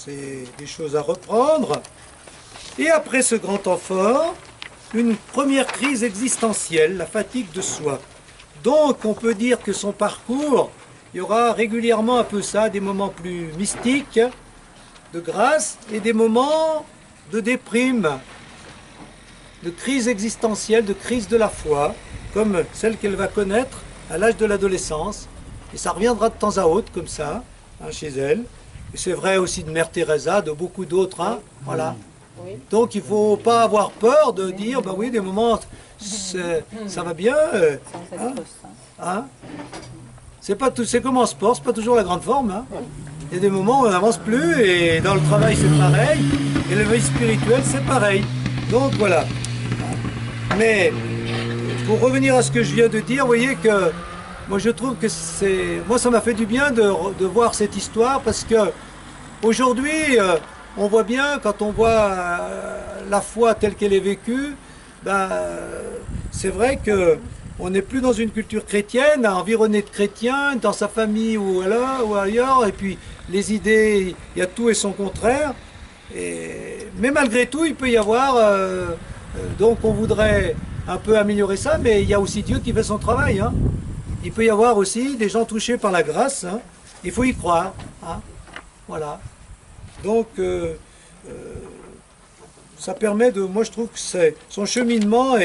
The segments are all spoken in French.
c'est des choses à reprendre. Et après ce grand temps fort, une première crise existentielle, la fatigue de soi. Donc on peut dire que son parcours, il y aura régulièrement un peu ça, des moments plus mystiques, de grâce, et des moments de déprime, de crise existentielle, de crise de la foi, comme celle qu'elle va connaître à l'âge de l'adolescence. Et ça reviendra de temps à autre, comme ça, hein, chez elle. Et c'est vrai aussi de Mère Teresa, de beaucoup d'autres. Hein, voilà. Donc il ne faut pas avoir peur de dire, ben oui, des moments, ça va bien. Hein, c'est comme en sport, c'est pas toujours la grande forme. Hein. Il y a des moments où on n'avance plus, et dans le travail c'est pareil, et la vie spirituelle c'est pareil. Donc voilà. Mais pour revenir à ce que je viens de dire, vous voyez que moi je trouve que moi ça m'a fait du bien de voir cette histoire, parce que aujourd'hui on voit bien, quand on voit la foi telle qu'elle est vécue, ben, c'est vrai que on n'est plus dans une culture chrétienne, environné de chrétiens, dans sa famille ou ailleurs, et puis les idées, il y a tout et son contraire. Mais malgré tout, il peut y avoir, donc on voudrait un peu améliorer ça, mais il y a aussi Dieu qui fait son travail. Hein. Il peut y avoir aussi des gens touchés par la grâce, hein. Il faut y croire. Hein. Voilà. Donc, ça permet de, moi je trouve que son cheminement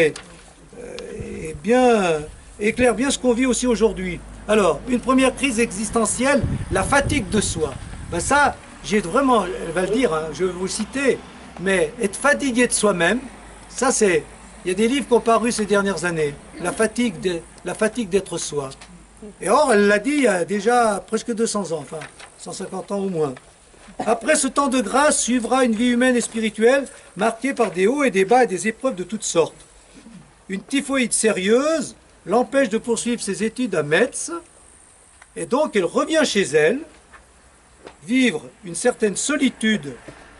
éclaire bien ce qu'on vit aussi aujourd'hui. Alors, une première crise existentielle, la fatigue de soi. Ben ça, j'ai vraiment, elle va le dire, hein, je vais vous le citer, mais être fatigué de soi-même, ça c'est, il y a des livres qui ont paru ces dernières années, la fatigue d'être soi. Et or, elle l'a dit il y a déjà presque 200 ans, enfin 150 ans au moins. Après ce temps de grâce suivra une vie humaine et spirituelle marquée par des hauts et des bas et des épreuves de toutes sortes. Une typhoïde sérieuse l'empêche de poursuivre ses études à Metz, et donc elle revient chez elle, vivre une certaine solitude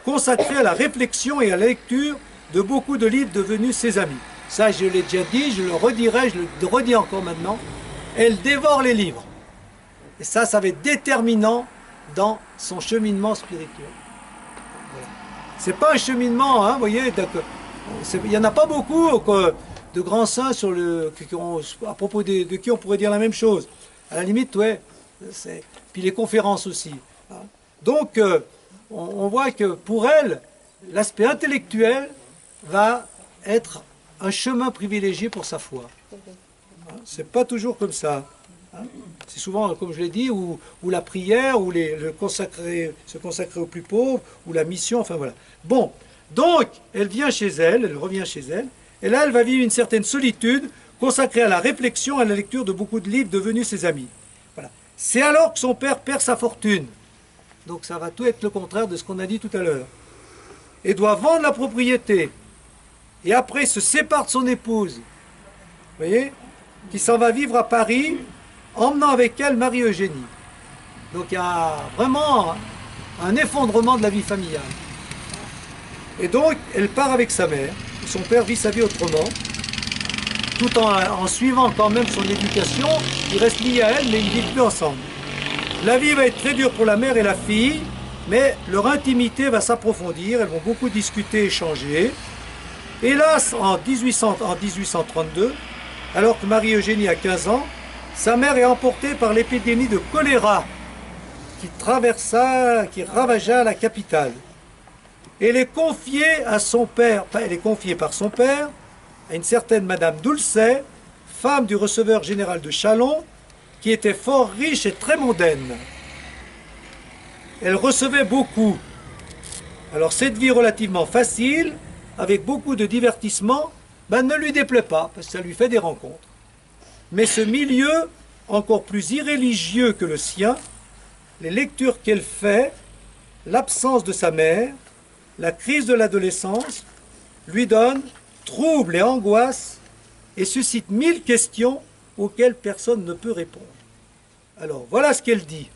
consacrée à la réflexion et à la lecture de beaucoup de livres devenus ses amis. Ça, je l'ai déjà dit, je le redirai, je le redis encore maintenant. Elle dévore les livres. Et ça va être déterminant dans son cheminement spirituel. Voilà. C'est pas un cheminement, hein, vous voyez, il n'y en a pas beaucoup de grands saints à propos de qui on pourrait dire la même chose. À la limite, ouais. Puis les conférences aussi. Hein. Donc, on voit que pour elle, l'aspect intellectuel va être un chemin privilégié pour sa foi. Hein. C'est pas toujours comme ça. Hein. C'est souvent, comme je l'ai dit, ou la prière, ou se consacrer aux plus pauvres, ou la mission, enfin voilà. Bon, donc, elle vient chez elle, elle revient chez elle, et là, elle va vivre une certaine solitude, consacrée à la réflexion, à la lecture de beaucoup de livres devenus ses amis. Voilà. C'est alors que son père perd sa fortune. Donc ça va tout être le contraire de ce qu'on a dit tout à l'heure. Et doit vendre la propriété. Et après se sépare de son épouse. Vous voyez, qui s'en va vivre à Paris, emmenant avec elle Marie-Eugénie. Donc il y a vraiment un effondrement de la vie familiale. Et donc elle part avec sa mère. Son père vit sa vie autrement, tout en suivant quand même son éducation. Il reste lié à elle, mais ils ne vivent plus ensemble. La vie va être très dure pour la mère et la fille, mais leur intimité va s'approfondir. Elles vont beaucoup discuter, échanger. Hélas, en 1832, alors que Marie-Eugénie a 15 ans, sa mère est emportée par l'épidémie de choléra qui ravagea la capitale. Elle est confiée à son père, enfin, elle est confiée par son père à une certaine Madame Doulcet, femme du receveur général de Châlons, qui était fort riche et très mondaine. Elle recevait beaucoup. Alors cette vie relativement facile, avec beaucoup de divertissement, ne lui déplaît pas, parce que ça lui fait des rencontres. Mais ce milieu, encore plus irréligieux que le sien, les lectures qu'elle fait, l'absence de sa mère, la crise de l'adolescence, lui donne trouble et angoisse et suscite 1000 questions auxquelles personne ne peut répondre. Alors, voilà ce qu'elle dit.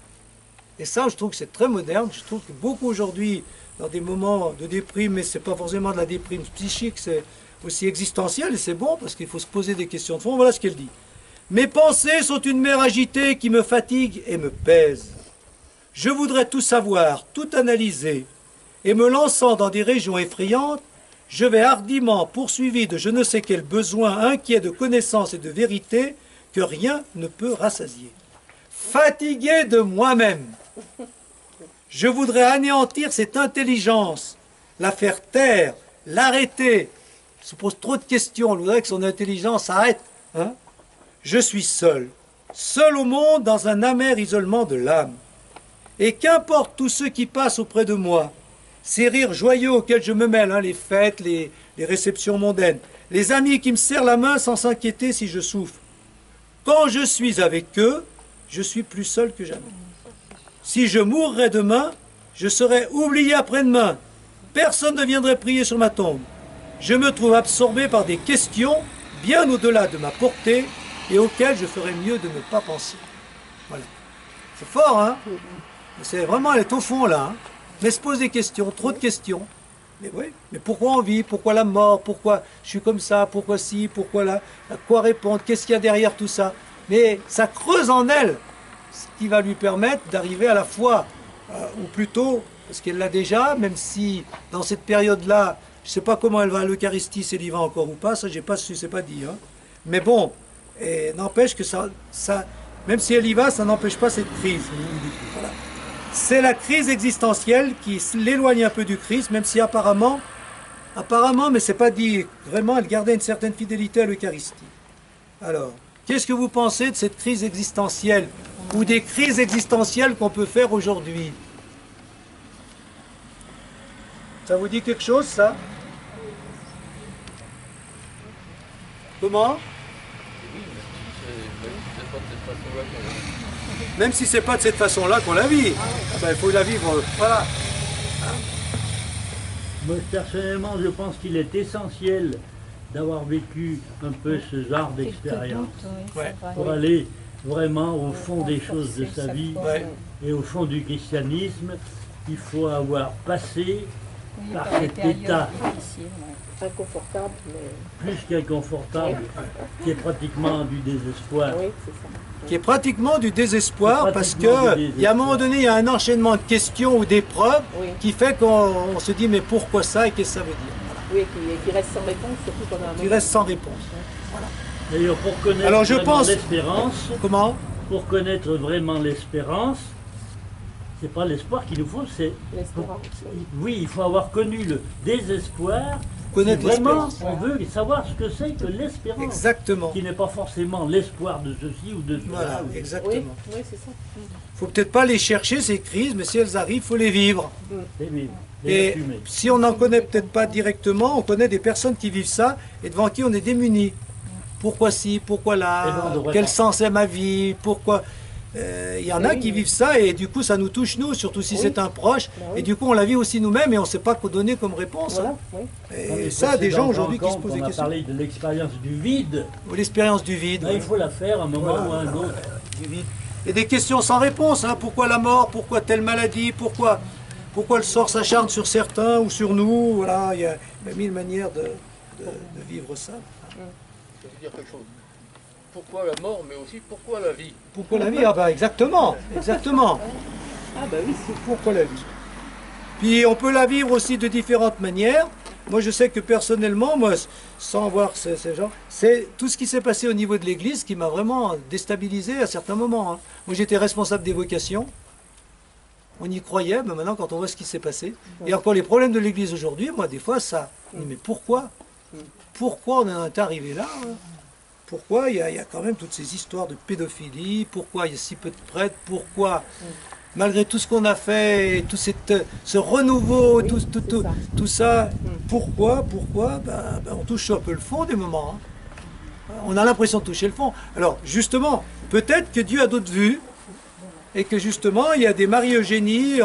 Et ça, je trouve que c'est très moderne. Je trouve que beaucoup aujourd'hui, dans des moments de déprime, mais ce n'est pas forcément de la déprime psychique, c'est aussi existentiel, et c'est bon, parce qu'il faut se poser des questions de fond. Voilà ce qu'elle dit. Mes pensées sont une mer agitée qui me fatigue et me pèse. Je voudrais tout savoir, tout analyser, et me lançant dans des régions effrayantes, je vais hardiment, poursuivi de je ne sais quel besoin inquiet de connaissance et de vérité, que rien ne peut rassasier. Fatigué de moi-même, je voudrais anéantir cette intelligence, la faire taire, l'arrêter. Il se pose trop de questions, on voudrait que son intelligence arrête. Hein? Je suis seul, seul au monde dans un amer isolement de l'âme. Et qu'importe tous ceux qui passent auprès de moi, ces rires joyeux auxquels je me mêle, hein, les fêtes, les réceptions mondaines, les amis qui me serrent la main sans s'inquiéter si je souffre. Quand je suis avec eux, je suis plus seul que jamais. Si je mourrais demain, je serais oublié après-demain. Personne ne viendrait prier sur ma tombe. Je me trouve absorbé par des questions bien au-delà de ma portée et auxquelles je ferais mieux de ne pas penser. Voilà. C'est fort, hein? C'est vraiment, elle est au fond, là. Hein? Mais se pose des questions, trop de questions. Mais oui, mais pourquoi on vit? Pourquoi la mort? Pourquoi je suis comme ça? Pourquoi ci? Pourquoi là? À quoi répondre? Qu'est-ce qu'il y a derrière tout ça? Mais ça creuse en elle ce qui va lui permettre d'arriver à la foi, ou plutôt, parce qu'elle l'a déjà, même si dans cette période-là, je ne sais pas comment elle va à l'Eucharistie, si elle y va encore ou pas, ça, je ne sais pas dit. Hein. Mais bon, n'empêche que ça, même si elle y va, ça n'empêche pas cette crise. Voilà. C'est la crise existentielle qui l'éloigne un peu du Christ, même si apparemment, mais c'est pas dit, vraiment, elle gardait une certaine fidélité à l'Eucharistie. Alors, qu'est-ce que vous pensez de cette crise existentielle, ou des crises existentielles qu'on peut faire aujourd'hui? Ça vous dit quelque chose, ça? Comment? Même si c'est pas de cette façon-là qu'on la vit. Ben, il faut la vivre, voilà. Moi, personnellement, je pense qu'il est essentiel d'avoir vécu un peu ce genre d'expérience pour aller vraiment au fond des choses de sa vie et au fond du christianisme. Il faut avoir passé par cet état inconfortable, mais... plus qu'inconfortable, qui est pratiquement du désespoir. Oui, c'est ça. Qui est pratiquement du désespoir, parce que y a un moment donné, il y a un enchaînement de questions ou d'épreuves qui fait qu'on se dit mais pourquoi ça et qu'est-ce que ça veut dire? Oui, qui reste sans réponse, surtout pendant un moment. Qui reste sans réponse. Voilà. D'ailleurs, pour connaître alors, je vraiment pense... l'espérance, comment? Pour connaître vraiment l'espérance, c'est pas l'espoir qu'il nous faut, c'est... Oui, il faut avoir connu le désespoir. Connaître vraiment, on veut savoir ce que c'est que l'espérance. Exactement. Qui n'est pas forcément l'espoir de ceci ou de cela. Voilà, exactement. Oui, c'est ça. Faut peut-être pas les chercher, ces crises, mais si elles arrivent, il faut les vivre. Les vivre. Et si on n'en connaît peut-être pas directement, on connaît des personnes qui vivent ça et devant qui on est démunis. Pourquoi ci, pourquoi là, quel sens est ma vie, pourquoi... Il y en a qui vivent ça et du coup ça nous touche nous, surtout si c'est un proche, et du coup on la vit aussi nous-mêmes et on ne sait pas quoi donner comme réponse. Voilà, Et ça, des gens aujourd'hui qui se posent des questions. On a parlé de l'expérience du vide. Ou l'expérience du vide. Là, il faut la faire à un moment ou à un autre. Du vide. Et des questions sans réponse, hein. Pourquoi la mort, pourquoi telle maladie, pourquoi le sort s'acharne sur certains ou sur nous, voilà, il y a mille manières de vivre ça. Je veux dire quelque chose. Pourquoi la mort, mais aussi pourquoi la vie? Pourquoi la vie? Ah bah exactement, exactement. Ah bah oui, c'est pourquoi la vie. Puis on peut la vivre aussi de différentes manières. Moi je sais que personnellement, moi, sans voir ces gens, c'est tout ce qui s'est passé au niveau de l'église qui m'a vraiment déstabilisé à certains moments. Hein. Moi j'étais responsable des vocations. On y croyait, mais maintenant quand on voit ce qui s'est passé, et encore les problèmes de l'église aujourd'hui, moi des fois ça, mais pourquoi? Pourquoi on en est arrivé là? Hein? Pourquoi il y a quand même toutes ces histoires de pédophilie? Pourquoi il y a si peu de prêtres? Pourquoi, malgré tout ce qu'on a fait, tout ce renouveau, tout ça, pourquoi on touche un peu le fond des moments. Hein. On a l'impression de toucher le fond. Alors, justement, peut-être que Dieu a d'autres vues, et que justement, il y a des Marie-Eugénie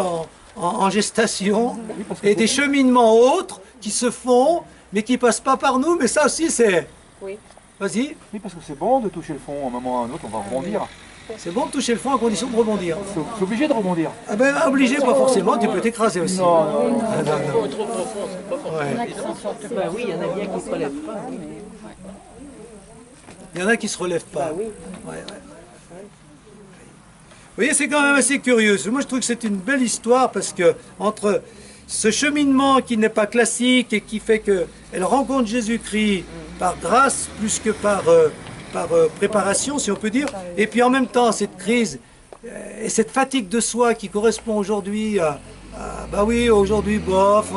en gestation, et des cheminements autres qui se font, mais qui ne passent pas par nous, mais ça aussi c'est... Oui. Vas-y. Oui, parce que c'est bon de toucher le fond, à un moment ou à un autre, on va rebondir. C'est bon de toucher le fond à condition de rebondir. C'est obligé de rebondir. Ah ben, obligé, pas forcément, tu peux t'écraser aussi. Non. Trop profond, c'est pas forcément. Bah oui, il y en a bien qui ne se relèvent pas. Il y en a qui ne se relèvent pas. Bah oui. Ouais. voyez, c'est quand même assez curieux. Moi, je trouve que c'est une belle histoire parce que entre ce cheminement qui n'est pas classique et qui fait qu'elle rencontre Jésus-Christ par grâce plus que par préparation, si on peut dire, et puis en même temps, cette crise et cette fatigue de soi qui correspond aujourd'hui bah oui, aujourd'hui, bof,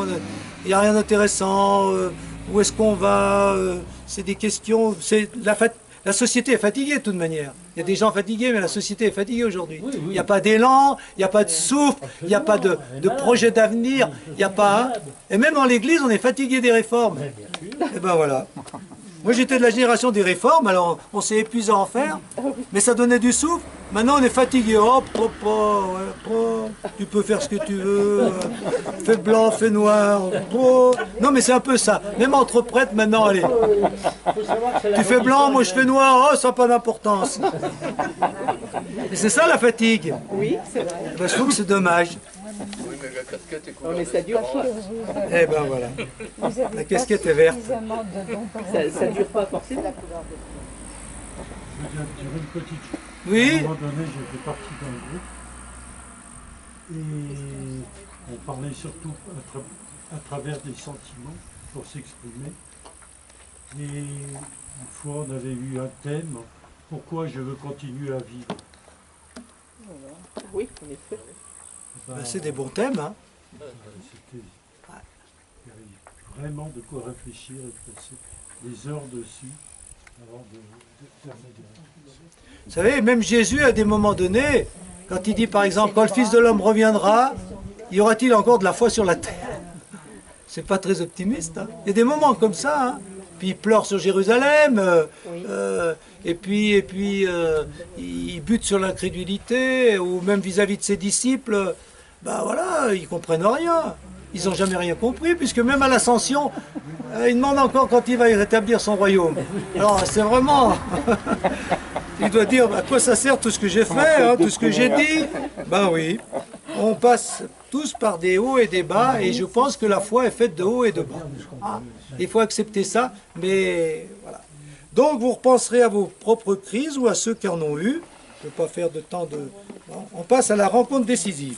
il n'y a rien d'intéressant, où est-ce qu'on va, c'est des questions, la société est fatiguée de toute manière. Il y a des gens fatigués, mais la société est fatiguée aujourd'hui. Oui, oui. Il n'y a pas d'élan, il n'y a pas de souffle, il n'y a pas de projet d'avenir, il n'y a pas... Et même dans l'Église, on est fatigué des réformes. Et ben voilà. Moi j'étais de la génération des réformes, alors on s'est épuisé à en faire, mais ça donnait du souffle. Maintenant on est fatigué, hop, hop, hop, tu peux faire ce que tu veux, fais blanc, fais noir, non mais c'est un peu ça, même entre prêtres maintenant, allez, tu fais blanc, moi je fais noir, oh ça n'a pas d'importance. Et c'est ça la fatigue. Oui, c'est vrai. Ben, je trouve que c'est dommage. Oui, mais la casquette est Non, couleur mais ça dure pas. Eh ben voilà, la casquette est verte. Ça dure pas forcément. Je vais dire une petite chose. À Oui, un moment donné, j'étais parti dans le groupe et on parlait surtout à travers des sentiments pour s'exprimer. Et une fois, on avait eu un thème, pourquoi je veux continuer à vivre. Oui, en effet. Ben, ben, c'est des bons thèmes, hein. c'était- il y avait vraiment de quoi réfléchir et passer des heures dessus avant de terminer. Vous savez, même Jésus, à des moments donnés, quand il dit par exemple, quand le Fils de l'homme reviendra, y aura-t-il encore de la foi sur la terre? C'est pas très optimiste. Hein. Il y a des moments comme ça. Hein. Puis il pleure sur Jérusalem, et puis il bute sur l'incrédulité, ou même vis-à-vis de ses disciples. Ben voilà, ils comprennent rien. Ils n'ont jamais rien compris, puisque même à l'ascension, il demande encore quand il va y rétablir son royaume. Alors c'est vraiment... Il doit dire à quoi ça sert tout ce que j'ai fait, hein, tout ce que j'ai dit. Ben oui, on passe tous par des hauts et des bas, et je pense que la foi est faite de hauts et de bas. Ah, il faut accepter ça, mais voilà. Donc vous repenserez à vos propres crises ou à ceux qui en ont eu. Je ne peux pas faire de temps de... Bon, on passe à la rencontre décisive.